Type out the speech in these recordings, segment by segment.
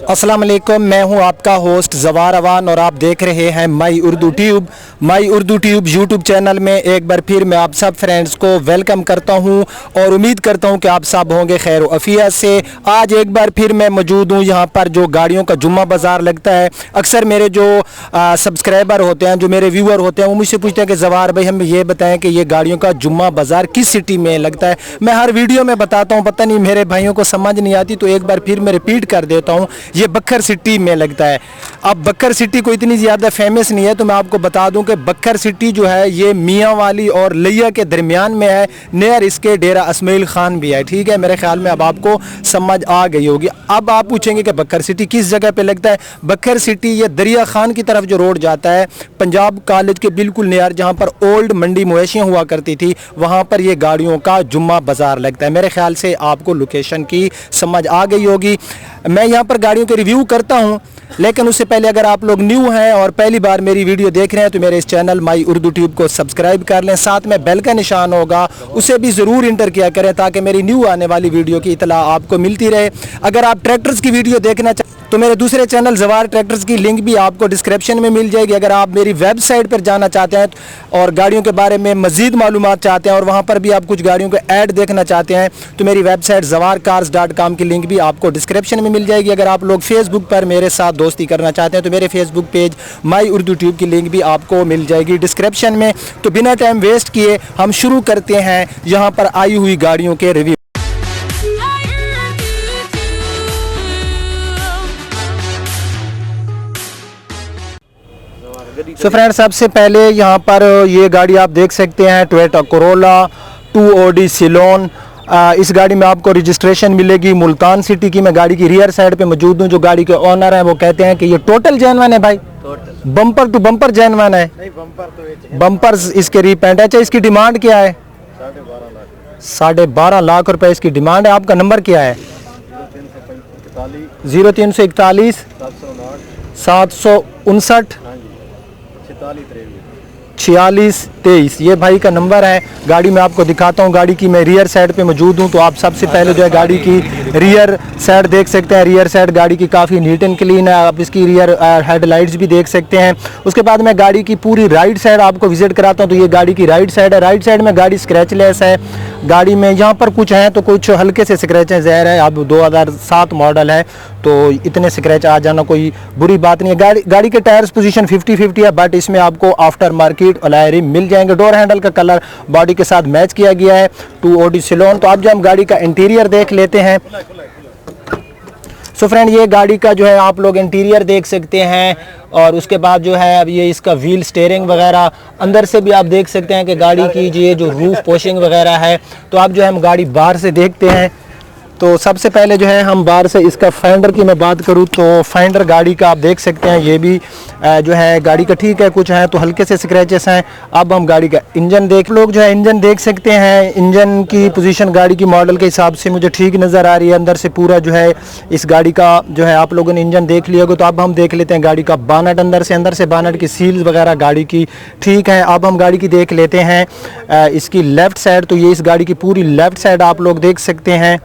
अस्सलाम वालेकुम, मैं हूं आपका होस्ट जवार अवान और आप देख रहे हैं माई उर्दू ट्यूब यूट्यूब चैनल में। एक बार फिर मैं आप सब फ्रेंड्स को वेलकम करता हूं और उम्मीद करता हूं कि आप सब होंगे खैर अफियत से। आज एक बार फिर मैं मौजूद हूं यहां पर जो गाड़ियों का जुम्मा बाज़ार लगता है। अक्सर मेरे जो सब्सक्राइबर होते हैं, जो मेरे व्यूअर होते हैं, वो मुझसे पूछते हैं कि जवार भाई हमें ये बताएं कि ये गाड़ियों का जुम्मा बाज़ार किस सिटी में लगता है। मैं हर वीडियो में बताता हूँ, पता नहीं मेरे भाइयों को समझ नहीं आती, तो एक बार फिर मैं रिपीट कर देता हूँ, ये बखर सिटी में लगता है। अब बखर सिटी को इतनी ज़्यादा फेमस नहीं है, तो मैं आपको बता दूं कि बखर सिटी जो है ये मियाँ वाली और लिया के दरमियान में है। नियर इसके डेरा इस्माइल खान भी है। ठीक है, मेरे ख्याल में अब आपको समझ आ गई होगी। अब आप पूछेंगे कि बखर सिटी किस जगह पे लगता है। बखर सिटी ये दरिया खान की तरफ जो रोड जाता है, पंजाब कॉलेज के बिल्कुल नियर, जहाँ पर ओल्ड मंडी मवेशियाँ हुआ करती थी, वहाँ पर ये गाड़ियों का जुम्मा बाज़ार लगता है। मेरे ख्याल से आपको लोकेशन की समझ आ गई होगी। मैं यहाँ पर गाड़ियों के रिव्यू करता हूँ, लेकिन उससे पहले अगर आप लोग न्यू हैं और पहली बार मेरी वीडियो देख रहे हैं तो मेरे इस चैनल माई उर्दू ट्यूब को सब्सक्राइब कर लें। साथ में बेल का निशान होगा, उसे भी ज़रूर इंटर किया करें ताकि मेरी न्यू आने वाली वीडियो की इतला आपको मिलती रहे। अगर आप ट्रैक्टर्स की वीडियो देखना चाहें तो मेरे दूसरे चैनल जवार ट्रैक्टर्स की लिंक भी आपको डिस्क्रिप्शन में मिल जाएगी। अगर आप मेरी वेबसाइट पर जाना चाहते हैं और गाड़ियों के बारे में मज़ीद मालूमात चाहते हैं और वहाँ पर भी आप कुछ गाड़ियों के ऐड देखना चाहते हैं तो मेरी वेबसाइट zawarcars.com की लिंक भी आपको डिस्क्रिप्शन में मिल जाएगी। अगर आप लोग फेसबुक पर मेरे साथ दोस्ती करना चाहते हैं तो मेरे फेसबुक पेज माई उर्दू ट्यूब की लिंक भी आपको मिल जाएगी डिस्क्रिप्शन में। तो बिना टाइम वेस्ट किए हम शुरू करते हैं यहाँ पर आई हुई गाड़ियों के रिव्यू। सो फ्रेंड्स, सबसे पहले यहाँ पर ये गाड़ी आप देख सकते हैं, टोयोटा कोरोला 2OD सिलोन। इस गाड़ी में आपको रजिस्ट्रेशन मिलेगी मुल्तान सिटी की। मैं गाड़ी की रियर साइड पे मौजूद हूँ। जो गाड़ी के ओनर हैं वो कहते हैं कि ये टोटल जेन्युइन है भाई, बम्पर टू बम्पर जेन्युइन है। नहीं, बम्पर इसके रीपेंट है। अच्छा, इसकी डिमांड क्या है? 12.5 लाख रुपए इसकी डिमांड है। आपका नंबर क्या है? 0341 759 4623। ये भाई का नंबर है। गाड़ी में आपको दिखाता हूँ। गाड़ी की मैं रियर साइड पे मौजूद हूँ, तो आप सबसे पहले जो है गाड़ी की रियर साइड देख सकते हैं। रियर साइड गाड़ी की काफ़ी नीट एंड क्लीन है। आप इसकी रियर हेडलाइट्स भी देख सकते हैं। उसके बाद मैं गाड़ी की पूरी राइट साइड आपको विजिट कराता हूँ। तो ये गाड़ी की राइट साइड है। राइट साइड में गाड़ी स्क्रैचलेस है। गाड़ी में यहाँ पर कुछ हैं तो कुछ हल्के से स्क्रैच हैं। ज़ाहिर है अब 2007 मॉडल है तो इतने स्क्रैच आ जाना कोई बुरी बात नहीं है। गाड़ी के टायर्स पोजीशन 50-50 है, बट इसमें आपको आफ्टर मार्केट अलॉय रिम मिल जाएंगे। डोर हैंडल का कलर बॉडी के साथ मैच किया गया है। 2OD सिलोन। तो अब जो हम गाड़ी का इंटीरियर देख लेते हैं। सो फ्रेंड, ये गाड़ी का जो है आप लोग इंटीरियर देख सकते हैं और उसके बाद जो है अब ये इसका व्हील स्टीयरिंग वगैरह अंदर से भी आप देख सकते हैं कि गाड़ी की ये जो रूफ पोशिंग वगैरह है। तो अब जो है हम गाड़ी बाहर से देखते हैं। तो सबसे पहले जो है हम बाहर से इसका फाइंडर की मैं बात करूं तो फाइंडर गाड़ी का आप देख सकते हैं, ये भी जो है गाड़ी का ठीक है। कुछ है तो हल्के से स्क्रैचेस हैं। अब हम गाड़ी का इंजन देख, लोग जो है इंजन देख सकते हैं। इंजन की पोजीशन गाड़ी की मॉडल के हिसाब से मुझे ठीक नज़र आ रही है। अंदर से पूरा जो है इस गाड़ी का जो है आप लोगों ने इंजन देख लिया होगा। तो अब हम देख लेते हैं गाड़ी का बानट। अंदर से बानट की सील्स वगैरह गाड़ी की ठीक है। अब हम गाड़ी की देख लेते हैं इसकी लेफ़्ट साइड। तो ये इस गाड़ी की पूरी लेफ़्ट साइड आप लोग देख सकते हैं।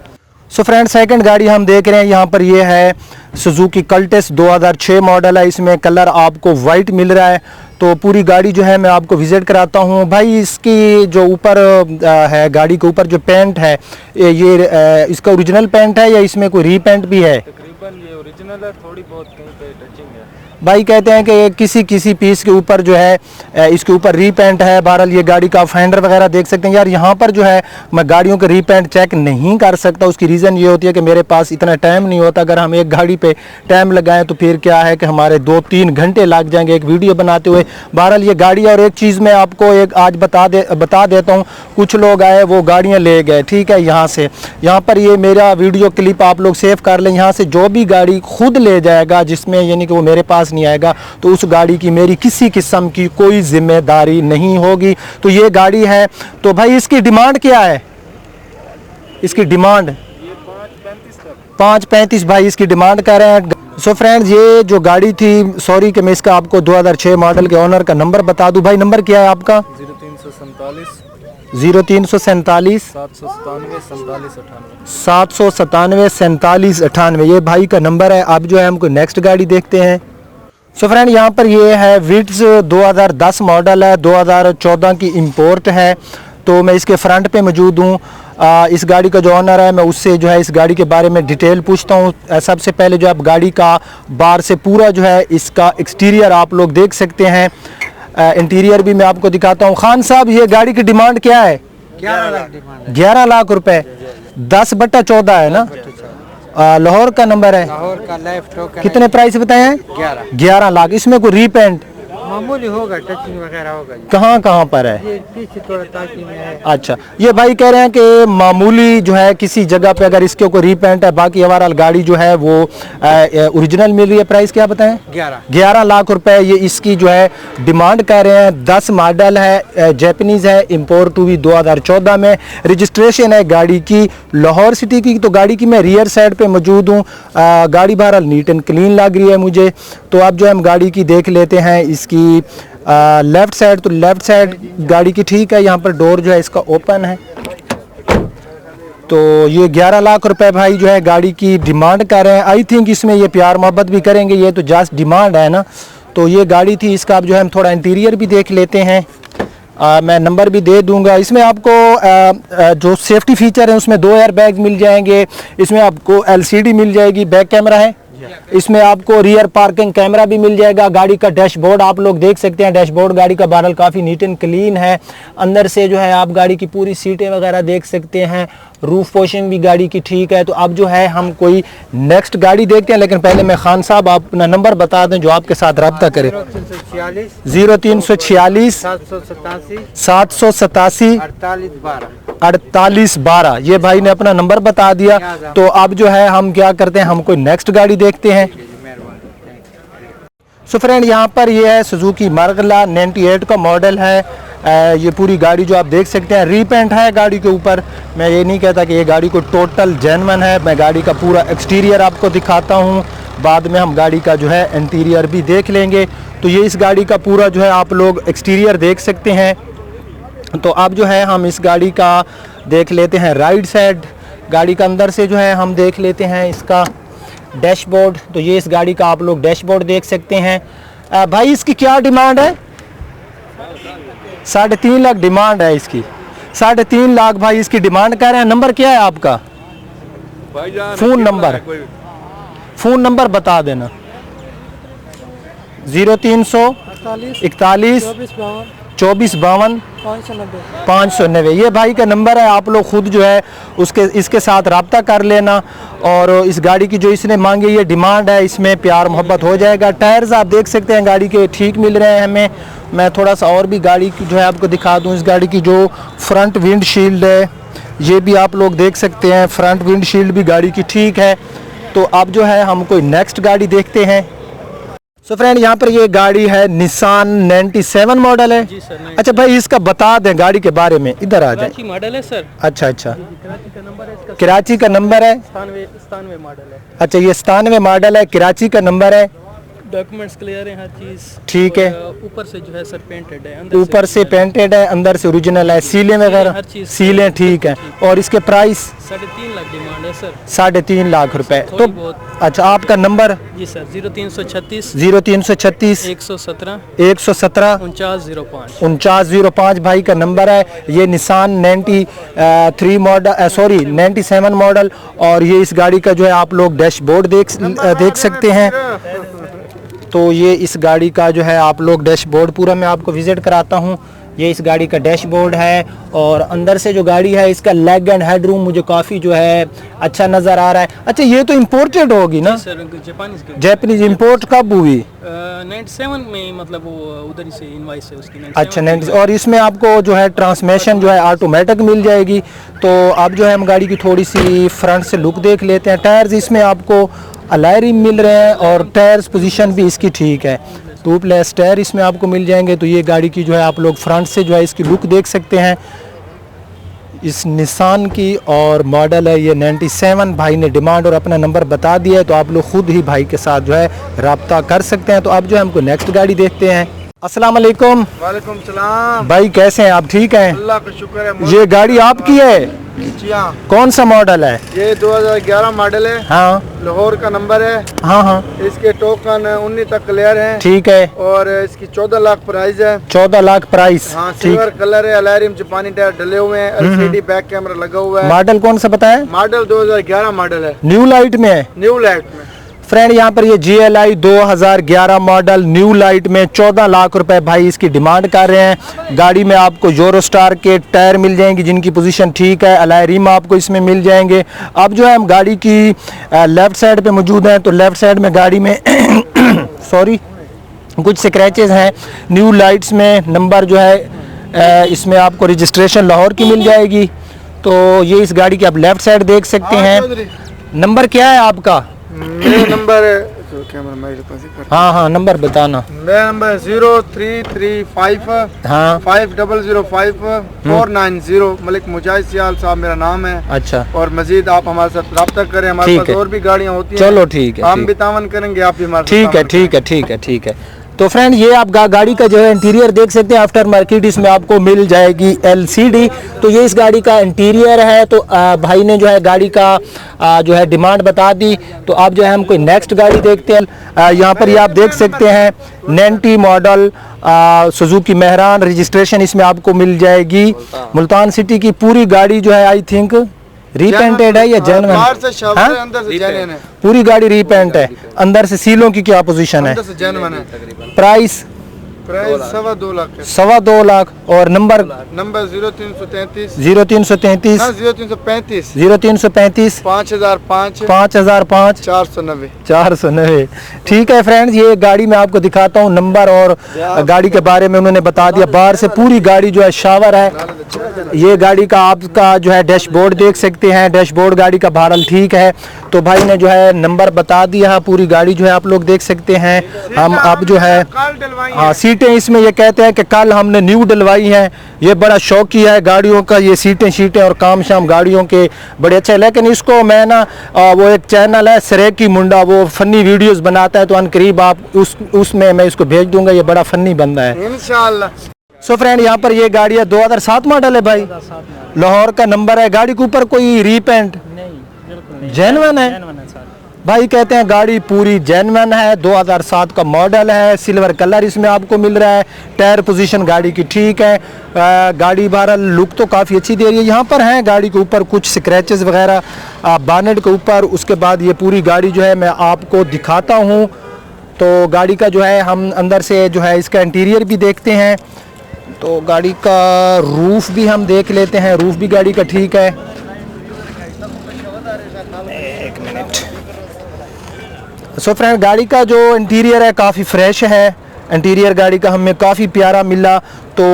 सो फ्रेंड, सेकंड गाड़ी हम देख रहे हैं यहाँ पर, ये है सुजुकी कल्टेस 2006 मॉडल है। इसमें कलर आपको वाइट मिल रहा है। तो पूरी गाड़ी जो है मैं आपको विजिट कराता हूँ। भाई इसकी जो ऊपर है, गाड़ी के ऊपर जो पेंट है ये इसका ओरिजिनल पेंट है या इसमें कोई रीपेंट भी है? तकरीबन ये ओरिजिनल है, थोड़ी बहुत कहीं पे टचिंग है। भाई कहते हैं कि किसी पीस के ऊपर जो है इसके ऊपर रीपेंट है। बहरहाल ये गाड़ी का फाइंडर वगैरह देख सकते हैं। यार यहाँ पर जो है मैं गाड़ियों के रीपेंट चेक नहीं कर सकता। उसकी रीज़न ये होती है कि मेरे पास इतना टाइम नहीं होता। अगर हम एक गाड़ी पे टाइम लगाएं तो फिर क्या है कि हमारे 2-3 घंटे लग जाएंगे एक वीडियो बनाते हुए। बहरहाल ये गाड़ी, और एक चीज़ मैं आपको एक आज बता देता हूँ। कुछ लोग आए वो गाड़ियाँ ले गए, ठीक है, यहाँ पर ये मेरा वीडियो क्लिप आप लोग सेव कर लें। यहाँ से जो भी गाड़ी खुद ले जाएगा जिसमें यानी कि वो मेरे पास नहीं आएगा तो उस गाड़ी की मेरी किसी किस्म की कोई जिम्मेदारी नहीं होगी। तो ये गाड़ी है। तो भाई इसकी डिमांड क्या है? इसकी डिमांड 5.35 भाई इसकी डिमांड कर रहे हैं। सो फ्रेंड्स, ये जो गाड़ी थी, सॉरी कि मैं इसका आपको 2006 मॉडल के ओनर का नंबर बता दूं। भाई नंबर क्या है आपका? 0347 0347 797 47 98 ये भाई का नंबर है। अब जो है हमको नेक्स्ट गाड़ी देखते हैं। सो फ्रेंड यहाँ पर ये है विट्स 2010 मॉडल है, 2014 की इंपोर्ट है। तो मैं इसके फ्रंट पे मौजूद हूँ। इस गाड़ी का जो ऑनर है मैं उससे जो है इस गाड़ी के बारे में डिटेल पूछता हूँ। सबसे पहले जो आप गाड़ी का बाहर से पूरा जो है इसका एक्सटीरियर आप लोग देख सकते हैं। इंटीरियर भी मैं आपको दिखाता हूँ। खान साहब ये गाड़ी की डिमांड क्या है? 11 लाख डिमांड है। 11 लाख रुपए, 10/14 है ना। लाहौर का नंबर है। लाहौर का लाइफ टोकन कितने प्राइस बताए हैं? 11 लाख। इसमें कोई रीपेंट मामूली होगा, टचिंग वगैरह होगा। कहाँ कहाँ पर है? ये पीछे थोड़ा ताकि में है। अच्छा, ये भाई कह रहे हैं कि मामूली जो है किसी जगह पे अगर इसके कोई रीपेंट है, बाकी ओवरऑल गाड़ी जो है वो ओरिजिनल मिल रही है। प्राइस क्या बताएं? 11 लाख रुपए ये इसकी जो है डिमांड कर रहे हैं। 10 मॉडल है, जैपनीज है, इंपोर्ट हुई 2014 में। रजिस्ट्रेशन है गाड़ी की लाहौर सिटी की। तो गाड़ी की मैं रियर साइड पे मौजूद हूँ। गाड़ी बहरहाल नीट एंड क्लीन लग रही है मुझे। तो अब जो हम गाड़ी की देख लेते हैं इसकी लेफ्ट साइड। तो लेफ्ट साइड गाड़ी की ठीक है। यहाँ पर डोर जो है इसका ओपन है। तो ये 11 लाख रुपए भाई जो है गाड़ी की डिमांड कर रहे हैं। आई थिंक इसमें ये प्यार मोहब्बत भी करेंगे, ये तो जस्ट डिमांड है ना। तो ये गाड़ी थी। इसका अब जो है हम थोड़ा इंटीरियर भी देख लेते हैं। मैं नंबर भी दे दूंगा। इसमें आपको जो सेफ्टी फीचर है उसमें 2 एयर बैग मिल जाएंगे। इसमें आपको LCD मिल जाएगी, बैक कैमरा है। इसमें आपको रियर पार्किंग कैमरा भी मिल जाएगा। गाड़ी का डैशबोर्ड आप लोग देख सकते हैं। डैशबोर्ड गाड़ी का बारल काफ़ी नीट एंड क्लीन है। अंदर से जो है आप गाड़ी की पूरी सीटें वगैरह देख सकते हैं। रूफ पोर्शन भी गाड़ी की ठीक है। तो अब जो है हम कोई नेक्स्ट गाड़ी देखते हैं, लेकिन पहले मैं खान साहब आप अपना नंबर बता दें जो आपके साथ रब्ता करे। 0346 787 4812 ये भाई ने अपना नंबर बता दिया। तो अब जो है हम क्या करते हैं, हम कोई नेक्स्ट गाड़ी देखते हैं। सो फ्रेंड यहाँ पर ये है सुजुकी मरगला 98 का मॉडल है। ये पूरी गाड़ी जो आप देख सकते हैं रीपेंट है गाड़ी के ऊपर। मैं ये नहीं कहता कि ये गाड़ी को टोटल जेन्युइन है। मैं गाड़ी का पूरा एक्सटीरियर आपको दिखाता हूँ, बाद में हम गाड़ी का जो है इंटीरियर भी देख लेंगे। तो ये इस गाड़ी का पूरा जो है आप लोग एक्सटीरियर देख सकते हैं। तो अब जो है हम इस गाड़ी का देख लेते हैं राइट साइड। गाड़ी का अंदर से जो है हम देख लेते हैं इसका डैशबोर्ड। तो ये इस गाड़ी का आप लोग डैशबोर्ड देख सकते हैं। भाई इसकी क्या डिमांड है? 3.5 लाख डिमांड है इसकी। 3.5 लाख भाई इसकी डिमांड कर रहे हैं। नंबर क्या है आपका? फ़ोन नंबर बता देना। 0341 24 52 590 ये भाई का नंबर है। आप लोग खुद जो है इसके साथ रब्ता कर लेना। और इस गाड़ी की जो इसने मांगी ये डिमांड है, इसमें प्यार मोहब्बत हो जाएगा। टायर्स आप देख सकते हैं गाड़ी के ठीक मिल रहे हैं हमें। मैं थोड़ा सा और भी गाड़ी की जो है आपको दिखा दूं। इस गाड़ी की जो फ्रंट विंडशील्ड है ये भी आप लोग देख सकते हैं। फ्रंट विंडशील्ड भी गाड़ी की ठीक है। तो अब जो है हम कोई नेक्स्ट गाड़ी देखते हैं। सो फ्रेंड यहाँ पर ये गाड़ी है निसान 97 मॉडल है। जी सर। अच्छा भाई इसका बता दें गाड़ी के बारे में, इधर आ जाए। मॉडल है सर। अच्छा अच्छा, कराची का नंबर है इसका। कराची का नंबर है। 97 मॉडल है। अच्छा ये 97 मॉडल है, कराची का नंबर है। डॉक्यूमेंट्स क्लियर है, हर चीज ठीक है। ऊपर से जो है सर पेंटेड है, ऊपर से पेंटेड है, अंदर से ओरिजिनल है। सीलें वगैरह हर चीज सीलें ठीक है। और इसके प्राइस 3.5 लाख डिमांड है सर। 3.5 लाख रुपए। तो अच्छा आपका नंबर? जी सर 0336 0336 117 117 4905 4905 भाई का नंबर है। ये निसान 93 मॉडल 97 मॉडल। और ये इस गाड़ी का जो है आप लोग डैशबोर्ड देख सकते हैं। तो ये इस गाड़ी का जो है आप लोग डैशबोर्ड पूरा मैं आपको विजिट कराता हूँ। ये इस गाड़ी का डैशबोर्ड है। और अंदर से जो गाड़ी है इसका लेग एंड हेड रूम मुझे काफ़ी जो है अच्छा नज़र आ रहा है। अच्छा ये तो इम्पोर्टेड होगी ना सर? जापानीज इम्पोर्ट कब हुई? 97 में, मतलब वो उधर से इनवाइस है उसकी। अच्छा 90। और इसमें आपको जो है ट्रांसमिशन जो है ऑटोमेटिक मिल जाएगी। तो अब जो है हम गाड़ी की थोड़ी सी फ्रंट से लुक देख लेते हैं। टायर्स इसमें आपको अलॉय रिम मिल रहे हैं और टायर्स पोजीशन भी इसकी ठीक है। 2+ टायर इसमें आपको मिल जाएंगे। तो ये गाड़ी की जो है आप लोग फ्रंट से जो है इसकी लुक देख सकते हैं इस निसान की। और मॉडल है ये 97। भाई ने डिमांड और अपना नंबर बता दिया है। तो आप लोग खुद ही भाई के साथ जो है रब्ता कर सकते हैं। तो अब जो है हमको नेक्स्ट गाड़ी देखते हैं। अस्सलाम वालेकुम वालेकुम सलाम। भाई, कैसे हैं आप? ठीक हैं? अल्लाह का शुक्र है। ये गाड़ी आपकी है? जी हाँ, कौन सा मॉडल है? ये 2011 मॉडल है। हाँ लाहौर का नंबर है। हाँ हाँ, इसके टोकन 19 तक क्लियर है। ठीक है। और इसकी 14 लाख प्राइस है। 14 लाख प्राइस। हाँ, ठीक। सिल्वर कलर है। अलैरिम जापानी टायर डले हुए हैं। LCD बैक कैमरा लगा हुआ है। मॉडल कौन सा बताया? मॉडल 2011 मॉडल है। न्यू लाइट में है न्यू लाइट में। फ्रेंड। यहाँ पर ये GLI 2011 मॉडल न्यू लाइट में 14 लाख रुपए भाई इसकी डिमांड कर रहे हैं। गाड़ी में आपको यूरोस्टार के टायर मिल जाएंगे जिनकी पोजीशन ठीक है। अलॉय रिम आपको इसमें मिल जाएंगे। अब जो है हम गाड़ी की लेफ्ट साइड पे मौजूद हैं, तो लेफ्ट साइड में गाड़ी में सॉरी कुछ स्क्रैचेस हैं। न्यू लाइट्स में नंबर जो है इसमें आपको रजिस्ट्रेशन लाहौर की मिल जाएगी। तो ये इस गाड़ी की आप लेफ्ट साइड देख सकते हैं। नंबर क्या है आपका? मेरा नंबर कैमरा मेरे पास ही कर। हाँ हाँ, नंबर बताना। मेरा नंबर 0335 हाँ 5005 490। मलिक मुजाहिद सियाल साहब मेरा नाम है। अच्छा, और मजीद आप हमारे साथ रब्ता करें। हमारे ठीक पास है। और भी गाड़ियाँ होती हैं। चलो ठीक है, हम ठीक। भी तावन करेंगे, आप भी हमारे साथ ठीक है तावन ठीक है ठीक है ठीक है। तो फ्रेंड, ये आप गाड़ी का जो है इंटीरियर देख सकते हैं। आफ्टर मार्केट इसमें आपको मिल जाएगी LCD। तो ये इस गाड़ी का इंटीरियर है। तो भाई ने जो है गाड़ी का जो है डिमांड बता दी। तो अब जो है हम कोई नेक्स्ट गाड़ी देखते हैं। यहाँ पर ये आप देख सकते हैं 90 मॉडल सुजुकी मेहरान, रजिस्ट्रेशन इसमें आपको मिल जाएगी। मुल्तान सिटी की पूरी गाड़ी जो है आई थिंक रीपेंटेड है या जेन्युइन? बाहर से शावर है, अंदर से जेन्युइन है। पूरी गाड़ी रीपेंट है। अंदर से सीलों की क्या पोजीशन है? अंदर से जेन्युइन है। प्राइस प्राइस 2.25 लाख है। 2.25 लाख। और नंबर नंबर 0333 0333 0335 0335 5005 5005 490। 490। ठीक है फ्रेंड्स, ये गाड़ी मैं आपको दिखाता हूँ। नंबर और गाड़ी के बारे में उन्होंने बता दिया। बाहर से पूरी गाड़ी जो है शावर है। ये गाड़ी का आपका जो है डैशबोर्ड देख सकते हैं। डैशबोर्ड गाड़ी का भारल ठीक है। तो भाई ने जो है नंबर बता दिया। पूरी गाड़ी जो है आप लोग देख सकते हैं। हम अब जो है हाँ, सीटें इसमें ये कहते हैं कि कल हमने न्यू डलवाई हैं। ये बड़ा शौकी है गाड़ियों का, ये सीटें और काम शाम गाड़ियों के बड़े अच्छे। लेकिन इसको मैं ना वो एक चैनल है सरेकी मुंडा, वो फनी वीडियोस बनाता है। तो अनकरीब आप उसमें मैं इसको भेज दूंगा। ये बड़ा फनी बंदा है इंशाअल्लाह। सो फ्रेंड, यहाँ पर ये गाड़ी है 2007 मॉडल है भाई। लाहौर का नंबर है। गाड़ी के ऊपर कोई रीपेंट जेन्युइन है भाई। कहते हैं गाड़ी पूरी जेन्युइन है। 2007 का मॉडल है। सिल्वर कलर इसमें आपको मिल रहा है। टायर पोजीशन गाड़ी की ठीक है। गाड़ी बहरहाल लुक तो काफ़ी अच्छी दे रही है। यहाँ पर है गाड़ी के ऊपर कुछ स्क्रैचेस वगैरह बानेट के ऊपर। उसके बाद ये पूरी गाड़ी जो है मैं आपको दिखाता हूँ। तो गाड़ी का जो है हम अंदर से जो है इसका इंटीरियर भी देखते हैं। तो गाड़ी का रूफ भी हम देख लेते हैं। रूफ भी गाड़ी का ठीक है। एक मिनट। सो फ्रेंड, गाड़ी का जो इंटीरियर है काफ़ी फ्रेश है। इंटीरियर गाड़ी का हमें काफ़ी प्यारा मिला। तो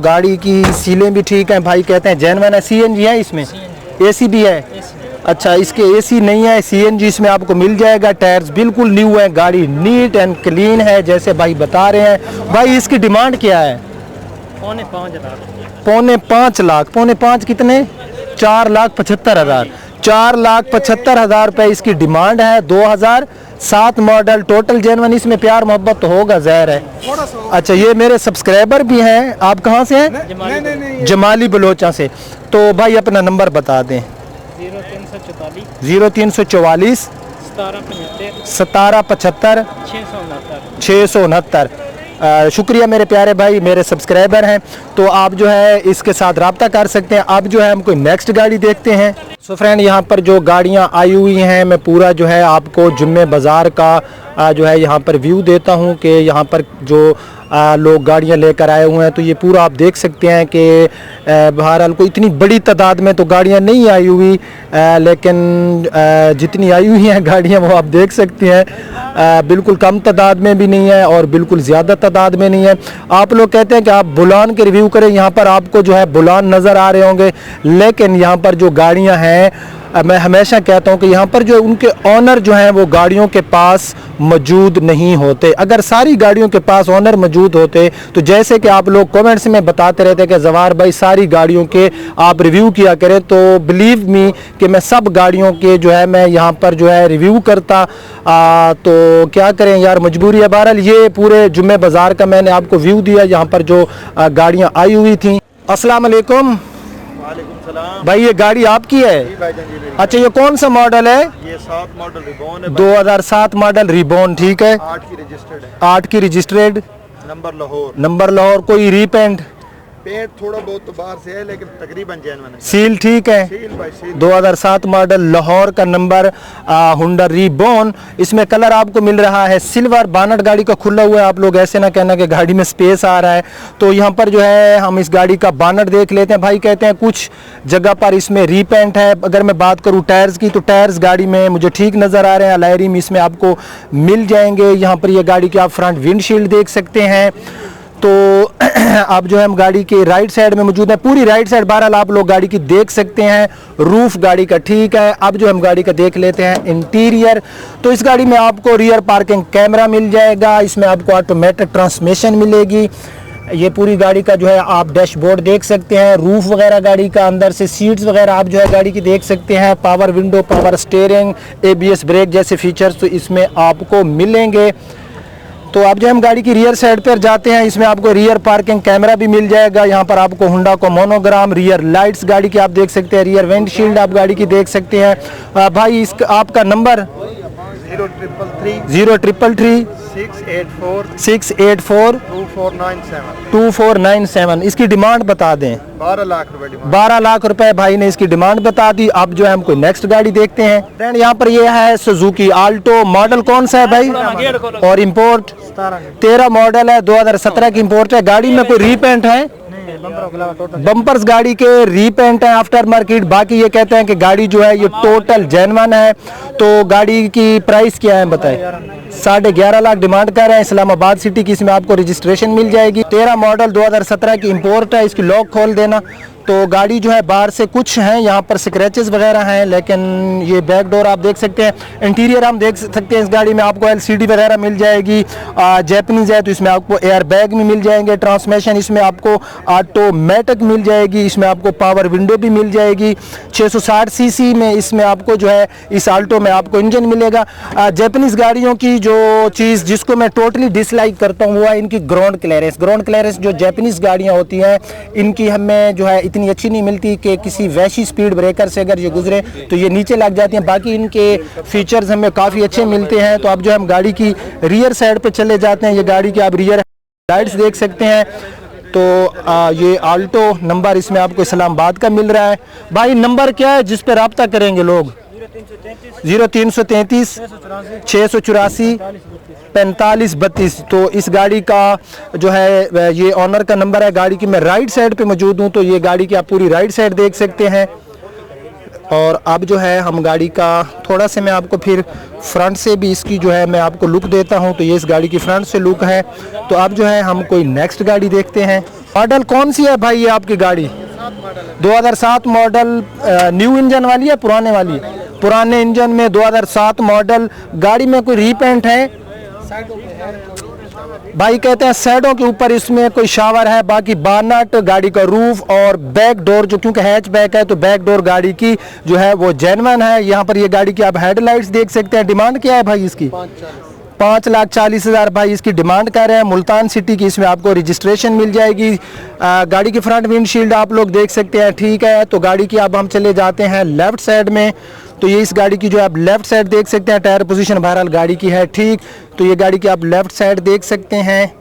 गाड़ी की सीलें भी ठीक हैं। भाई कहते हैं जेन्युइन है। CNG है इसमें? AC भी है? अच्छा, इसके AC नहीं है, CNG इसमें आपको मिल जाएगा। टायर्स बिल्कुल न्यू है। गाड़ी नीट एंड क्लीन है जैसे भाई बता रहे हैं। भाई इसकी डिमांड क्या है? 4.5 लाख। 4.5 लाख। 4.5 कितने? 4,75,000। 4,75,000 रुपये इसकी डिमांड है। 2007 मॉडल, टोटल जेन्युइन। इसमें प्यार मोहब्बत तो होगा, ज़ाहिर है। अच्छा, ये मेरे सब्सक्राइबर भी हैं। आप कहाँ से हैं? जमाली बलोचा से। तो भाई अपना नंबर बता दें। 0344 1775 669। शुक्रिया मेरे प्यारे भाई, मेरे सब्सक्राइबर हैं। तो आप जो है इसके साथ रब्ता कर सकते हैं। अब जो है हम कोई नेक्स्ट गाड़ी देखते हैं। सो फ्रेंड, यहाँ पर जो गाड़ियाँ आई हुई हैं मैं पूरा जो है आपको जुम्मे बाज़ार का जो है यहाँ पर व्यू देता हूँ कि यहाँ पर जो लोग गाड़ियाँ लेकर आए हुए हैं। तो ये पूरा आप देख सकते हैं कि बहरहाल कोई इतनी बड़ी तादाद में तो गाड़ियाँ नहीं आई हुई, लेकिन जितनी आई हुई हैं गाड़ियाँ वो आप देख सकते हैं। बिल्कुल कम तादाद में भी नहीं है और बिल्कुल ज़्यादा तादाद में नहीं है। आप लोग कहते हैं कि आप बुलान के रिव्यू करें। यहाँ पर आपको जो है बुलान नज़र आ रहे होंगे, लेकिन यहाँ पर जो गाड़ियाँ हैं मैं हमेशा कहता हूं कि यहाँ पर जो उनके ऑनर जो हैं वो गाड़ियों के पास मौजूद नहीं होते। अगर सारी गाड़ियों के पास ऑनर मौजूद होते तो जैसे कि आप लोग कमेंट्स में बताते रहते कि जवार भाई सारी गाड़ियों के आप रिव्यू किया करें, तो बिलीव मी कि मैं सब गाड़ियों के जो है मैं यहाँ पर जो है रिव्यू करता। तो क्या करें यार, मजबूरी है। बहरहाल ये पूरे जुम्मे बाज़ार का मैंने आपको व्यू दिया यहाँ पर जो गाड़ियाँ आई हुई थी। अस्सलाम वालेकुम भाई, ये गाड़ी आपकी है? अच्छा, ये कौन सा मॉडल है? ये 7 मॉडल रिबॉन है, 2007 मॉडल रिबॉन, ठीक है। 8 की रजिस्टर्ड है, 8 की रजिस्टर्ड, नंबर लाहौर। कोई रीपेंट पेंट थोड़ा बहुत तो बाहर से है लेकिन तकरीबन जेन्युइन है। सील ठीक है। सील भाई सील। 2007 मॉडल लाहौर का नंबर, हुंडा रिबॉन। इसमें कलर आपको मिल रहा है सिल्वर। बानट गाड़ी का खुला हुआ है, आप लोग ऐसे ना कहना कि गाड़ी में स्पेस आ रहा है। तो यहाँ पर जो है हम इस गाड़ी का बानट देख लेते हैं। भाई कहते हैं कुछ जगह पर इसमें रीपेंट है। अगर मैं बात करूँ टायर्स की, तो टायर्स गाड़ी में मुझे ठीक नज़र आ रहे हैं। अलॉय रिम इसमें आपको मिल जाएंगे। यहाँ पर ये गाड़ी की आप फ्रंट विंडशील्ड देख सकते हैं। तो आप जो है हम गाड़ी के राइट साइड में मौजूद है, पूरी राइट साइड बहरहाल आप लोग गाड़ी की देख सकते हैं। रूफ गाड़ी का ठीक है। अब जो हम गाड़ी का देख लेते हैं इंटीरियर। तो इस गाड़ी में आपको रियर पार्किंग कैमरा मिल जाएगा। इसमें आपको ऑटोमेटिक ट्रांसमिशन मिलेगी। ये पूरी गाड़ी का जो है आप डैशबोर्ड देख सकते हैं। रूफ वगैरह गाड़ी का, अंदर से सीट्स वगैरह आप जो है गाड़ी की देख सकते हैं। Power window, power steering, ABS brake जैसे फीचर्स तो इसमें आपको मिलेंगे। तो अब जो हम गाड़ी की रियर साइड पर जाते हैं, इसमें आपको रियर पार्किंग कैमरा भी मिल जाएगा। यहाँ पर आपको हुंडा को मोनोग्राम, रियर लाइट्स गाड़ी की आप देख सकते हैं, रियर विंडशील्ड आप गाड़ी की देख सकते हैं। भाई इसका आपका नंबर 0333 684 2497। इसकी डिमांड बता दें। 12 लाख रुपए डिमांड। 12 लाख रुपए भाई ने इसकी डिमांड बता दी। अब जो है हम कोई नेक्स्ट गाड़ी देखते हैं। फ्रेंड यहाँ पर ये है सुजुकी आल्टो। मॉडल कौन सा है भाई? और इंपोर्ट 13 मॉडल है, 2017 की इंपोर्ट है। गाड़ी में कोई रीपेंट है? बम्पर्स गाड़ी के रीपेंट है, आफ्टर मार्केट। बाकी ये कहते हैं कि गाड़ी जो है ये टोटल जेन्युइन है। तो गाड़ी की प्राइस क्या है बताएं? 11.5 लाख डिमांड कर रहे हैं। इस्लामाबाद सिटी की इसमें आपको रजिस्ट्रेशन मिल जाएगी। 13 मॉडल 2017 की इंपोर्ट है। इसकी लॉक खोल देना। तो गाड़ी जो है बाहर से कुछ हैं यहाँ पर स्क्रैचेस वगैरह हैं, लेकिन ये बैक डोर आप देख सकते हैं। इंटीरियर हम देख सकते हैं। इस गाड़ी में आपको LCD वगैरह मिल जाएगी। जैपनीज है तो इसमें आपको एयर बैग भी मिल जाएंगे। ट्रांसमिशन इसमें आपको ऑटोमेटिक मिल जाएगी। इसमें आपको पावर विंडो भी मिल जाएगी। 660 सीसी में इसमें आपको जो है इस आल्टो में आपको इंजन मिलेगा। जैपनीज गाड़ियों की जो चीज़ जिसको मैं टोटली डिसलाइक करता हूँ वो है इनकी ग्राउंड क्लियरेंस। ग्राउंड क्लियरेंस जो जैपनीज गाड़ियाँ होती हैं इनकी हमें जो है इतनी अच्छी नहीं मिलती कि किसी वैसी स्पीड ब्रेकर से अगर ये गुजरे तो ये नीचे लग जाती हैं। बाकी इनके फीचर्स हमें काफ़ी अच्छे मिलते हैं। तो अब जो हम गाड़ी की रियर साइड पे चले जाते हैं। ये गाड़ी की आप रियर लाइट्स देख सकते हैं। तो ये आल्टो नंबर इसमें आपको इस्लामाबाद का मिल रहा है। भाई नंबर क्या है जिस पे रब्ता करेंगे लोग? 0333 684 4532। तो इस गाड़ी का जो है ये ऑनर का नंबर है। गाड़ी की मैं राइट साइड पे मौजूद हूँ। तो ये गाड़ी की आप पूरी राइट साइड देख सकते हैं। और अब जो है हम गाड़ी का थोड़ा से मैं आपको फिर फ्रंट से भी इसकी जो है मैं आपको लुक देता हूँ। तो ये इस गाड़ी की फ्रंट से लुक है। तो अब जो है हम कोई नेक्स्ट गाड़ी देखते हैं। मॉडल कौन सी है भाई ये आपकी गाड़ी? 2007 मॉडल। न्यू इंजन वाली है पुराने वाली? पुराने इंजन में 2007 मॉडल। गाड़ी में कोई रीपेंट है? भाई कहते हैं साइडों के ऊपर इसमें कोई शावर है। बाकी बानट, गाड़ी का रूफ और बैक डोर जो क्योंकि हैचबैक है तो बैक डोर गाड़ी की जो है वो जेन्युइन है। यहाँ पर ये गाड़ी की आप हेडलाइट्स देख सकते हैं। डिमांड क्या है भाई इसकी? 5,40,000 भाई इसकी डिमांड कर रहे हैं। मुल्तान सिटी की इसमें आपको रजिस्ट्रेशन मिल जाएगी। गाड़ी की फ्रंट विंडशील्ड आप लोग देख सकते हैं, ठीक है। तो गाड़ी की अब हम चले जाते हैं लेफ्ट साइड में। तो ये इस गाड़ी की जो आप लेफ्ट साइड देख सकते हैं। टायर पोजीशन बहरहाल गाड़ी की है ठीक। तो ये गाड़ी की आप लेफ्ट साइड देख सकते हैं।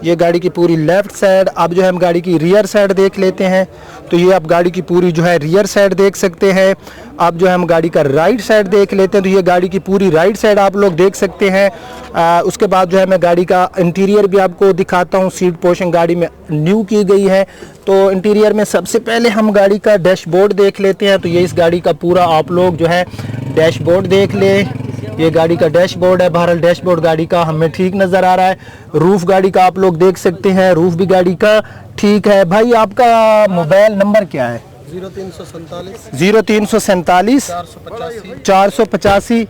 ये गाड़ी की पूरी लेफ्ट साइड। अब जो है हम गाड़ी की रियर साइड देख लेते हैं। तो ये आप गाड़ी की पूरी जो है रियर साइड देख सकते हैं। अब जो है हम गाड़ी का राइट साइड देख लेते हैं। तो ये गाड़ी की पूरी राइट साइड आप लोग देख सकते हैं। उसके बाद जो है मैं गाड़ी का इंटीरियर भी आपको दिखाता हूँ। सीट पोर्शन गाड़ी में न्यू की गई है। तो इंटीरियर में सबसे पहले हम गाड़ी का डैशबोर्ड देख लेते हैं। तो ये इस गाड़ी का पूरा आप लोग जो है डैशबोर्ड देख लें। ये गाड़ी का डैशबोर्ड है। बहरहाल डैशबोर्ड गाड़ी का हमें ठीक नज़र आ रहा है। रूफ गाड़ी का आप लोग देख सकते हैं। रूफ भी गाड़ी का ठीक है। भाई आपका मोबाइल नंबर क्या है? 0347 485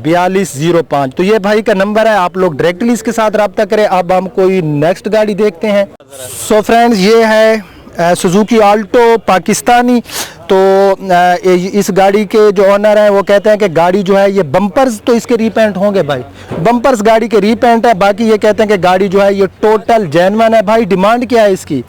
4205। तो ये भाई का नंबर है, आप लोग डायरेक्टली इसके साथ रब्ता करें। अब हम कोई नेक्स्ट गाड़ी देखते हैं। सो फ्रेंड्स, ये है सुजुकी आल्टो पाकिस्तानी। तो इस गाड़ी के जो ओनर हैं वो कहते हैं कि गाड़ी जो है ये बम्पर्स तो इसके रीपेंट होंगे भाई, बम्पर्स गाड़ी के रीपेंट है। बाकी ये कहते हैं कि गाड़ी जो है ये टोटल जेन्युइन है। भाई डिमांड क्या है इसकी?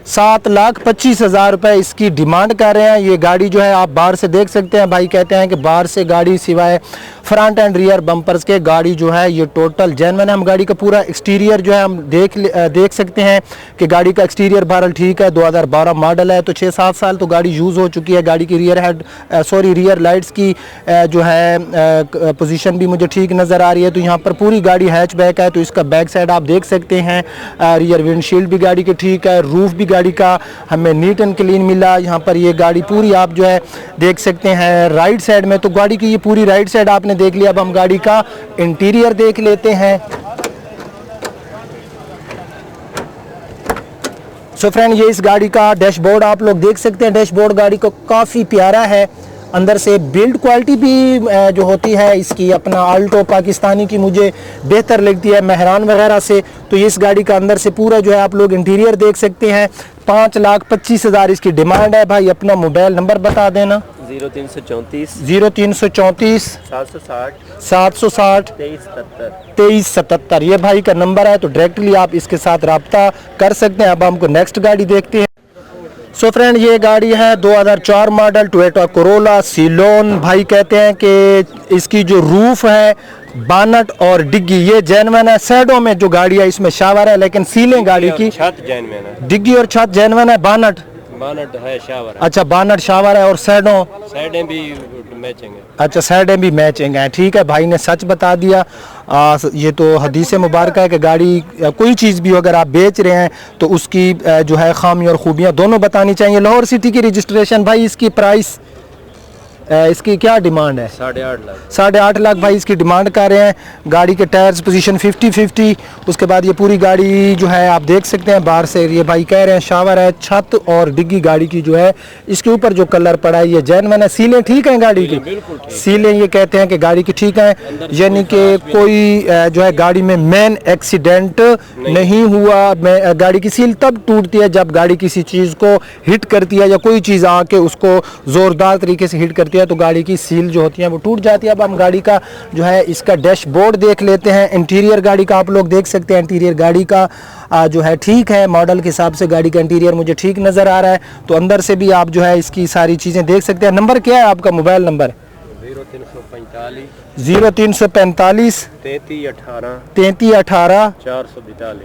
7,25,000 रुपए इसकी डिमांड कर रहे हैं। ये गाड़ी जो है आप बाहर से देख सकते हैं। भाई कहते हैं कि बाहर से गाड़ी सिवाय फ्रंट एंड रियर बम्पर्स के गाड़ी जो है ये टोटल जेन्युइन है। हम गाड़ी का पूरा एक्सटीरियर जो है हम देख सकते हैं कि गाड़ी का एक्सटीरियर बहरहाल ठीक है। 2012 मॉडल है, तो 6-7 साल तो गाड़ी यूज़ हो चुकी है। गाड़ी की रियर लाइट्स की जो है पोजीशन भी मुझे ठीक नज़र आ रही है। तो यहाँ पर पूरी गाड़ी हैचबैक है, तो इसका बैक साइड आप देख सकते हैं। रियर विंडशील्ड भी गाड़ी की ठीक है, रूफ भी गाड़ी का हमें नीट एंड क्लीन मिला। यहाँ पर ये गाड़ी पूरी आप जो है देख सकते हैं राइट साइड में। तो गाड़ी की ये पूरी राइट साइड आपने देख लिया। अब हम गाड़ी का इंटीरियर देख लेते हैं। सो फ्रेंड, ये इस गाड़ी का डैशबोर्ड आप लोग देख सकते हैं। डैशबोर्ड गाड़ी को काफ़ी प्यारा है। अंदर से बिल्ड क्वालिटी भी जो होती है इसकी अपना आल्टो पाकिस्तानी की मुझे बेहतर लगती है मेहरान वगैरह से। तो इस गाड़ी का अंदर से पूरा जो है आप लोग इंटीरियर देख सकते हैं। 5,25,000 इसकी डिमांड है। भाई अपना मोबाइल नंबर बता देना। 0334 760 2377। ये भाई का नंबर है, तो डायरेक्टली आप इसके साथ रब्ता कर सकते हैं। अब हमको नेक्स्ट गाड़ी देखते हैं। सो फ्रेंड, ये गाड़ी है 2004 मॉडल टोयोटा कोरोला सीलोन। भाई कहते हैं कि इसकी जो रूफ है, बानट और डिग्गी ये जेन्युइन है। साइडों में जो गाड़ी है इसमें शावर है, लेकिन सीलें गाड़ी की छत जेन्युइन है। डिग्गी और छत जेन्युइन है। बानट है शावर है। अच्छा, बानट शावर है और साइडें भी मैचिंग है। अच्छा, साइडें भी मैचिंग है। ठीक है, भाई ने सच बता दिया। ये तो हदीस मुबारक है कि गाड़ी कोई चीज़ भी अगर आप बेच रहे हैं तो उसकी जो है खामी और खूबियाँ दोनों बतानी चाहिए। लाहौर सिटी की रजिस्ट्रेशन। भाई इसकी प्राइस इसकी क्या डिमांड है? 8.5 लाख। 8.5 लाख भाई इसकी डिमांड कर रहे हैं। गाड़ी के टायर्स पोजीशन 50-50। उसके बाद ये पूरी गाड़ी जो है आप देख सकते हैं बाहर से। ये भाई कह रहे हैं शावर है, छत और डिग्गी गाड़ी की जो है इसके ऊपर जो कलर पड़ा है ये जेन्युइन है। सीलें ठीक हैं गाड़ी की, सीलें ये कहते हैं कि गाड़ी की ठीक है, यानी कि कोई जो है गाड़ी में मेन एक्सीडेंट नहीं हुआ। गाड़ी की सील तब टूटती है जब गाड़ी किसी चीज़ को हिट करती है या कोई चीज़ आके उसको ज़ोरदार तरीके से हिट करती है तो गाड़ी की सील जो होती है वो टूट जाती है। अब हम गाड़ी का जो है इसका डैशबोर्ड देख लेते हैं। इंटीरियर गाड़ी का आप लोग देख सकते हैं। इंटीरियर गाड़ी का जो है ठीक है, मॉडल के हिसाब से गाड़ी का इंटीरियर मुझे ठीक नज़र आ रहा है। तो अंदर से भी आप जो है इसकी सारी चीज़ें देख सकते हैं। नंबर क्या है आपका? Mobile number 0345 33 18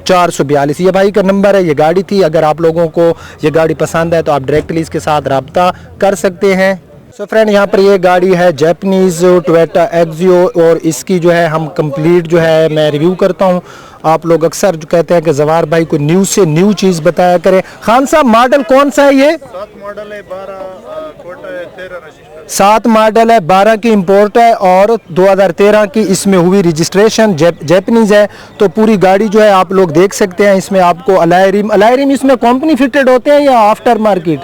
442। ये भाई का नंबर है, ये गाड़ी थी। अगर आप लोगों को ये गाड़ी पसंद है तो आप डायरेक्टली इसके साथ रब्ता कर सकते हैं। सो फ्रेंड, यहाँ पर ये गाड़ी है जैपनीज़ टोयोटा एक्सियो और इसकी जो है हम कंप्लीट जो है मैं रिव्यू करता हूँ। आप लोग अक्सर जो कहते हैं कि जवार भाई को न्यू से न्यू चीज़ बताया करें। खान साहब, मॉडल कौन सा है ये? 7 मॉडल है, 7 मॉडल है, 12 की इंपोर्ट है और 2013 की इसमें हुई रजिस्ट्रेशन। जैपनीज़ है। तो पूरी गाड़ी जो है आप लोग देख सकते हैं। इसमें आपको अलॉय रिम इसमें कंपनी फिटेड होते हैं या आफ्टर मार्केट?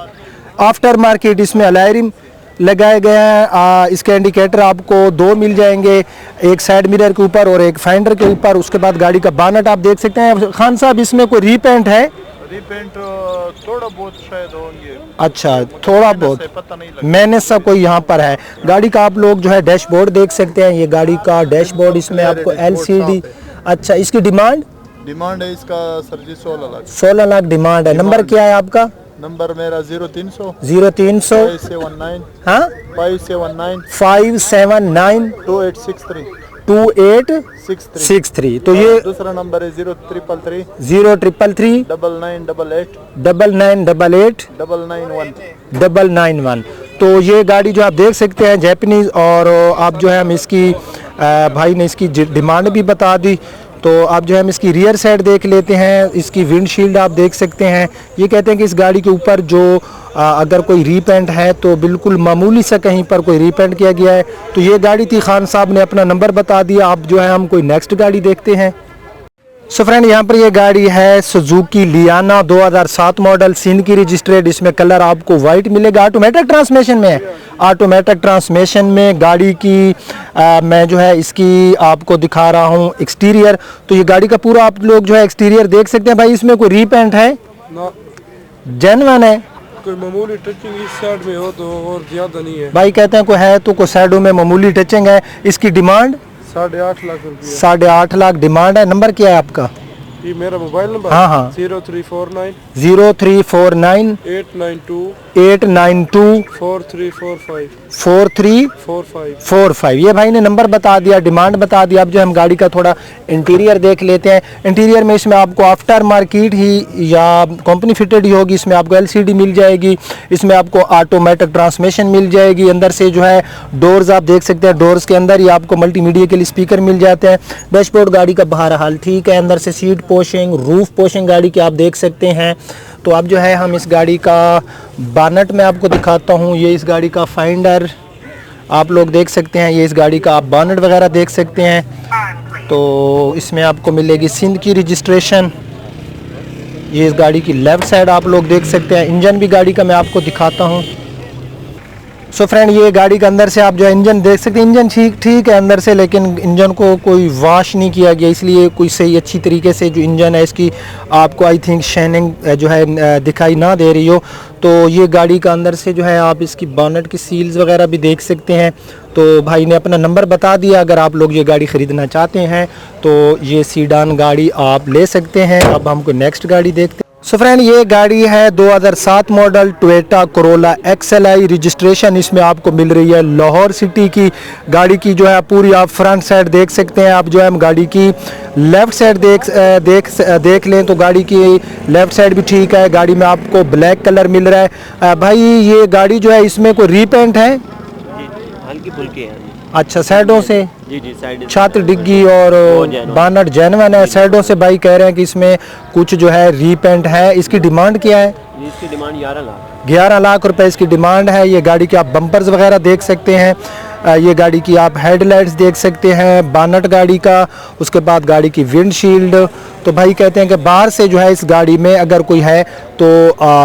आफ्टर मार्केट इसमें अलॉय रिम लगाए गए हैं। इसके इंडिकेटर आपको 2 मिल जाएंगे, एक साइड मिरर के ऊपर और एक फाइंडर के ऊपर। उसके बाद गाड़ी का बानट आप देख सकते हैं। खान साहब, इसमें कोई रीपेंट है? रीपेंट थोड़ा बहुत शायद होंगे। अच्छा, थोड़ा बहुत, पता नहीं लगा। मैंने सब कोई यहाँ पर है। गाड़ी का आप लोग जो है डैशबोर्ड देख सकते हैं। ये गाड़ी का डैशबोर्ड, इसमें आपको LCD। अच्छा, इसकी डिमांड है इसका सर जी 16 लाख। 16 लाख डिमांड है। नंबर क्या है आपका? नंबर मेरा 0300 579 हाँ 579 2863। तो ये दूसरा नंबर है 0333 9988 9988 991। तो ये गाड़ी जो आप देख सकते हैं जैपनीज़। और आप जो है हम इसकी भाई ने इसकी डिमांड भी बता दी। तो आप जो है हम इसकी रियर साइड देख लेते हैं। इसकी विंडशील्ड आप देख सकते हैं। ये कहते हैं कि इस गाड़ी के ऊपर जो अगर कोई रीपेंट है तो बिल्कुल मामूली सा कहीं पर कोई रीपेंट किया गया है। तो ये गाड़ी थी। खान साहब ने अपना नंबर बता दिया। आप जो है हम कोई नेक्स्ट गाड़ी देखते हैं। सो फ्रेंड यहाँ पर ये गाड़ी है सुजुकी लियाना 2007 मॉडल, सिंध की रजिस्ट्रेड। इसमें कलर आपको वाइट मिलेगा। ऑटोमेटिक ट्रांसमिशन में है, ऑटोमेटिक ट्रांसमिशन में गाड़ी की मैं जो है इसकी आपको दिखा रहा हूँ एक्सटीरियर। तो ये गाड़ी का पूरा आप लोग जो है एक्सटीरियर देख सकते हैं। भाई इसमें कोई रीपेंट है? जेन्युइन है? कोई मामूली टचिंग इस साइड में हो तो और ज्यादा नहीं है। भाई कहते हैं कोई है तो कोई साइडों में मामूली टचिंग है। इसकी डिमांड 8.5 लाख रुपया। 8.5 लाख डिमांड है। नंबर क्या है आपका? ये मेरा मोबाइल नंबर। हाँ हाँ 0349 0349 892 892 4345 4345। 45। ये भाई ने नंबर बता दिया, डिमांड बता दिया। अब जो हम गाड़ी का थोड़ा इंटीरियर देख लेते हैं। इंटीरियर में इसमें आपको आफ्टर मार्केट ही या कंपनी फिटेड ही होगी। इसमें आपको एलसीडी मिल जाएगी, इसमें आपको ऑटोमेटिक ट्रांसमिशन मिल जाएगी। अंदर से जो है डोर्स आप देख सकते हैं, डोर्स के अंदर ही आपको मल्टीमीडिया के लिए स्पीकर मिल जाते हैं। डैशबोर्ड गाड़ी का बहरहाल ठीक है। अंदर से सीट पोशिंग, रूफ पोशिंग गाड़ी की आप देख सकते हैं। तो अब जो है हम इस गाड़ी का बानट में आपको दिखाता हूँ। ये इस गाड़ी का फाइंडर आप लोग देख सकते हैं, ये इस गाड़ी का आप बानट वगैरह देख सकते हैं। तो इसमें आपको मिलेगी सिंध की रजिस्ट्रेशन। ये इस गाड़ी की लेफ़्ट साइड आप लोग देख सकते हैं। इंजन भी गाड़ी का मैं आपको दिखाता हूँ। सो फ्रेंड ये गाड़ी के अंदर से आप जो है इंजन देख सकते हैं। इंजन ठीक है अंदर से, लेकिन इंजन को कोई वॉश नहीं किया गया, इसलिए कोई सही अच्छी तरीके से जो इंजन है इसकी आपको आई थिंक शाइनिंग जो है दिखाई ना दे रही हो। तो ये गाड़ी का अंदर से जो है आप इसकी बॉनेट की सील्स वगैरह भी देख सकते हैं। तो भाई ने अपना नंबर बता दिया। अगर आप लोग ये गाड़ी ख़रीदना चाहते हैं तो ये सीडान गाड़ी आप ले सकते हैं। अब हमको नेक्स्ट गाड़ी देखते हैं। सो फ्रेंड ये गाड़ी है 2007 model Toyota Corolla XLI registration. इसमें आपको मिल रही है लाहौर सिटी की। गाड़ी की जो है पूरी आप फ्रंट साइड देख सकते हैं। आप जो है गाड़ी की लेफ़्ट साइड देख लें तो गाड़ी की लेफ़्ट साइड भी ठीक है। गाड़ी में आपको ब्लैक कलर मिल रहा है। भाई ये गाड़ी जो है इसमें कोई रीपेंट है? हल्की फुल्की है। अच्छा साइडों से जी साइड छत डिग्गी और बानट जेन्युइन है। साइडों से भाई कह रहे हैं कि इसमें कुछ जो है रीपेंट है। इसकी डिमांड क्या है? इसकी डिमांड 11 लाख। 11 लाख रुपए इसकी डिमांड है। ये गाड़ी के आप बम्पर्स वगैरह देख सकते हैं। ये गाड़ी की आप हेडलाइट्स देख सकते हैं, बानट गाड़ी का, उसके बाद गाड़ी की विंडशील्ड। तो भाई कहते हैं कि बाहर से जो है इस गाड़ी में अगर कोई है तो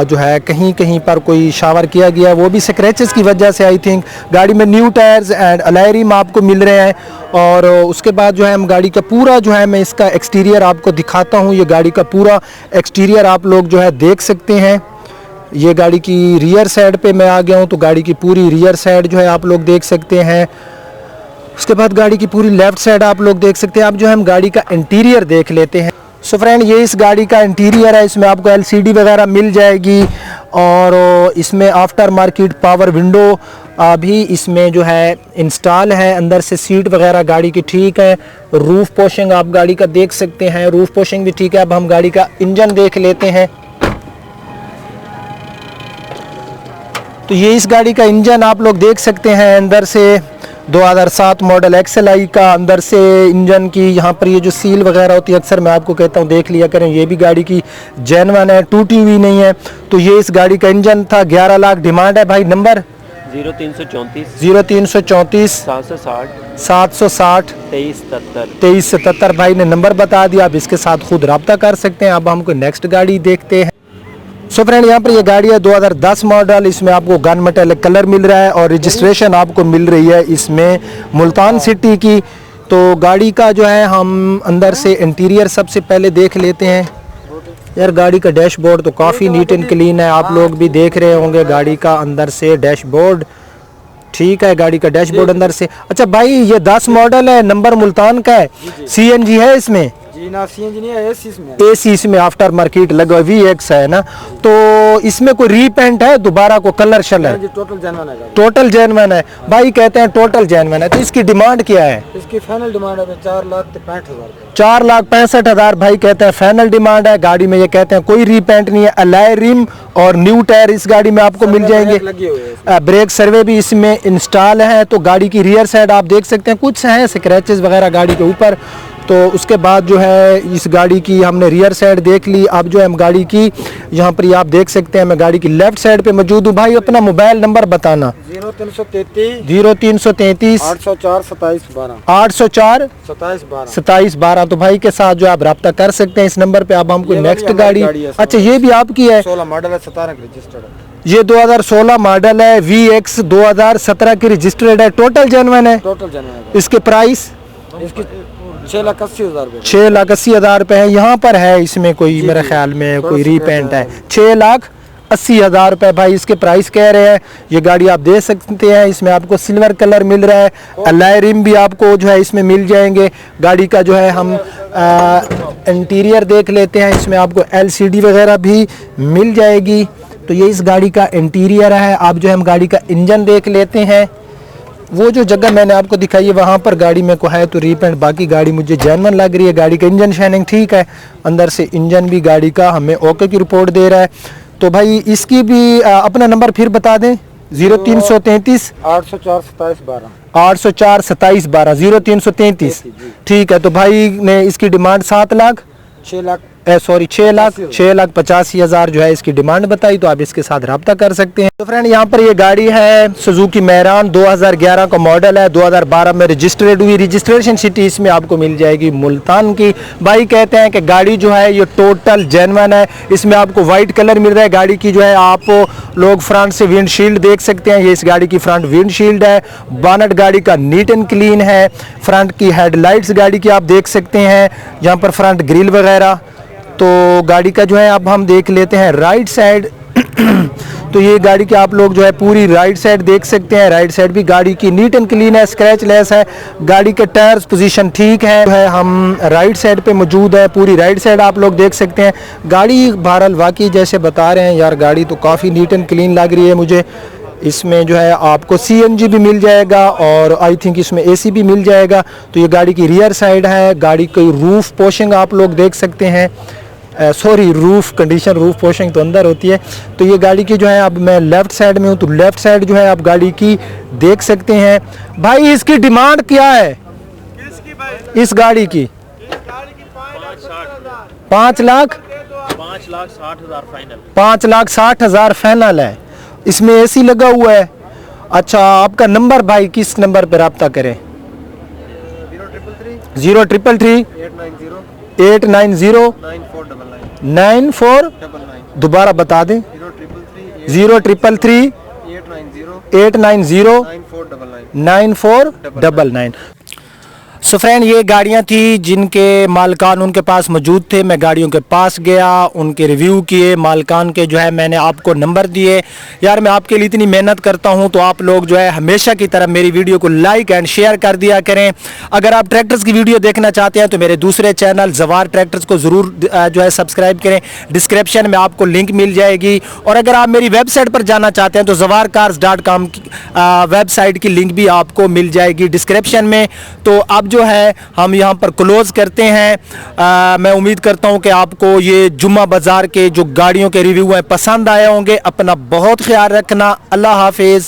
जो है कहीं कहीं पर कोई शावर किया गया है, वो भी स्क्रैचेस की वजह से। आई थिंक गाड़ी में new tyres and alloy rim आपको मिल रहे हैं। और उसके बाद जो है हम गाड़ी का पूरा जो है मैं इसका एक्सटीरियर आपको दिखाता हूँ। ये गाड़ी का पूरा एक्सटीरियर आप लोग जो है देख सकते हैं। ये गाड़ी की रियर साइड पे मैं आ गया हूँ। तो गाड़ी की पूरी रियर साइड जो है आप लोग देख सकते हैं। उसके बाद गाड़ी की पूरी लेफ़्ट साइड आप लोग देख सकते हैं। अब जो है हम गाड़ी का इंटीरियर देख लेते हैं। सो फ्रेंड ये इस गाड़ी का इंटीरियर है। इसमें आपको LCD वगैरह मिल जाएगी और इसमें आफ्टर मार्केट पावर विंडो भी इसमें जो है इंस्टॉल है। अंदर से सीट वगैरह गाड़ी की ठीक है। रूफ पोशिंग आप गाड़ी का देख सकते हैं, रूफ पोशिंग भी ठीक है। अब हम गाड़ी का इंजन देख लेते हैं। तो ये इस गाड़ी का इंजन आप लोग देख सकते हैं। अंदर से 2007 मॉडल XLI का अंदर से इंजन की यहाँ पर ये जो सील वगैरह होती है अक्सर मैं आपको कहता हूँ देख लिया करें। ये भी गाड़ी की जेन्युइन है, टूटी हुई नहीं है। तो ये इस गाड़ी का इंजन था। 11 लाख डिमांड है। भाई नंबर 0334 760 2377। भाई ने नंबर बता दिया। आप इसके साथ खुद रब्ता कर सकते हैं। अब हमको नेक्स्ट गाड़ी देखते हैं। सो फ्रेंड यहाँ पर ये गाड़ी है 2010 मॉडल। इसमें आपको गन मेटालिक कलर मिल रहा है और रजिस्ट्रेशन आपको मिल रही है इसमें मुल्तान सिटी की। तो गाड़ी का जो है हम अंदर से इंटीरियर सबसे पहले देख लेते हैं। यार गाड़ी का डैशबोर्ड तो काफ़ी नीट एंड क्लीन है। आप लोग भी देख रहे होंगे गाड़ी का अंदर से डैशबोर्ड ठीक है। गाड़ी का डैशबोर्ड अंदर से। अच्छा भाई ये 10 मॉडल है, नंबर मुल्तान का है, CNG है इसमें? जी ना CNG नहीं है, AC इसमें आफ्टर मार्केट लगा VX है ना। तो इसमें कोई रीपेंट है दोबारा को कलर शलर? टोटल जेन्युइन है। टोटल जेन्युइन है। भाई कहते हैं टोटल जेन्युइन है। तो इसकी डिमांड क्या है? इसकी फाइनल डिमांड है 4,65,000। 4,65,000 भाई कहते हैं फाइनल डिमांड है। गाड़ी में ये कहते हैं कोई रीपेंट नहीं है। अलॉय रिम और न्यू टायर इस गाड़ी में आपको मिल जाएंगे। ब्रेक सर्वे भी इसमें इंस्टॉल है। तो गाड़ी की रियर साइड आप देख सकते हैं कुछ हैं स्क्रैचेस वगैरह गाड़ी के ऊपर। तो उसके बाद जो है इस गाड़ी की हमने रियर साइड देख ली। अब जो है हम गाड़ी की यहाँ पर आप देख सकते हैं, मैं गाड़ी की लेफ्ट साइड पे मौजूद हूँ। भाई अपना मोबाइल नंबर बताना। 0333 804 27 12 804 27 12। तो भाई के साथ जो आप रब्ता कर सकते हैं इस नंबर पे। अब हमको नेक्स्ट गाड़ी, अच्छा ये भी आपकी है, 16 मॉडल है, 17 रजिस्टर्ड है। ये 2016 मॉडल है, VX 2017 की रजिस्टर्ड है, टोटल जेन्युइन है। टोटल जनवरी इसके प्राइस इसकी 6,80,000 रुपये। 6,80,000 रुपए है। यहाँ पर है इसमें कोई मेरे ख्याल में कोई रीपेंट है, 6,80,000 रुपए भाई इसके प्राइस कह रहे हैं। ये गाड़ी आप दे सकते हैं। इसमें आपको सिल्वर कलर मिल रहा है, अलॉय रिम भी आपको जो है इसमें मिल जाएंगे। गाड़ी का जो है हम इंटीरियर देख लेते हैं, इसमें आपको LCD वगैरह भी मिल जाएगी। तो ये इस गाड़ी का इंटीरियर है। आप जो है हम गाड़ी का इंजन देख लेते हैं। वो जो जगह मैंने आपको दिखाई है वहाँ पर गाड़ी में को है तो रीपेंट, बाकी गाड़ी मुझे जेन्युइन लग रही है। गाड़ी का इंजन शाइनिंग ठीक है, अंदर से इंजन भी गाड़ी का हमें ओके की रिपोर्ट दे रहा है। तो भाई इसकी भी अपना नंबर फिर बता दें। 0333 804 27 12 804 27 12 0333। ठीक है, तो भाई ने इसकी डिमांड 7 लाख 6,85,000 जो है इसकी डिमांड बताई। तो आप इसके साथ रब्ता कर सकते हैं। तो फ्रेंड यहाँ पर ये गाड़ी है सुजुकी मैरान, 2011 का मॉडल है, 2012 में रजिस्टर्ड हुई। रजिस्ट्रेशन सिटी इसमें आपको मिल जाएगी मुल्तान की। भाई कहते हैं कि गाड़ी जो है ये टोटल जेन्युइन है। इसमें आपको वाइट कलर मिल रहा है। गाड़ी की जो है आप लोग फ्रंट से विंडशील्ड देख सकते हैं, ये इस गाड़ी की फ्रंट विंडशील्ड है। बोनट गाड़ी का नीट एंड क्लीन है। फ्रंट की हेडलाइट्स गाड़ी की आप देख सकते हैं, यहाँ पर फ्रंट ग्रिल वगैरह। तो गाड़ी का जो है अब हम देख लेते हैं राइट साइड। तो ये गाड़ी की आप लोग जो है पूरी राइट साइड देख सकते हैं। राइट साइड भी गाड़ी की नीट एंड क्लीन है, स्क्रैच लेस है। गाड़ी के टायर्स पोजीशन ठीक है। हम राइट साइड पे मौजूद है, पूरी राइट साइड आप लोग देख सकते हैं। गाड़ी बहरहाल वाकई जैसे बता रहे हैं यार, गाड़ी तो काफ़ी नीट एंड क्लीन लग रही है मुझे। इसमें जो है आपको CNG भी मिल जाएगा और आई थिंक इसमें AC भी मिल जाएगा। तो ये गाड़ी की रियर साइड है। गाड़ी की रूफ पोशिंग आप लोग देख सकते हैं, sorry roof condition, roof pushing तो अंदर होती है। तो ये गाड़ी की जो है, अब मैं लेफ़्ट साइड में हूँ तो लेफ़्ट साइड जो है आप गाड़ी की देख सकते हैं। भाई इसकी डिमांड क्या है इस गाड़ी की? 5,60,000 फाइनल। 5,60,000 फाइनल है। इसमें AC लगा हुआ है। अच्छा, आपका नंबर भाई किस नंबर पर रब्ता करें? 0333 890 94 दोबारा बता दें। 0333 890 9499। सो फ्रेंड ये गाड़ियाँ थी जिनके मालकान उनके पास मौजूद थे। मैं गाड़ियों के पास गया, उनके रिव्यू किए, मालकान के जो है मैंने आपको नंबर दिए। यार मैं आपके लिए इतनी मेहनत करता हूँ तो आप लोग जो है हमेशा की तरह मेरी वीडियो को लाइक एंड शेयर कर दिया करें। अगर आप ट्रैक्टर्स की वीडियो देखना चाहते हैं तो मेरे दूसरे चैनल जवार ट्रैक्टर्स को ज़रूर जो है सब्सक्राइब करें। डिस्क्रिप्शन में आपको लिंक मिल जाएगी। और अगर आप मेरी वेबसाइट पर जाना चाहते हैं तो zawarcars.com वेबसाइट की लिंक भी आपको मिल जाएगी डिस्क्रिप्शन में। तो अब जो है हम यहाँ पर क्लोज करते हैं। मैं उम्मीद करता हूँ कि आपको ये जुम्मा बाजार के जो गाड़ियों के रिव्यू हैं पसंद आए होंगे। अपना बहुत ख्याल रखना। अल्लाह हाफिज़।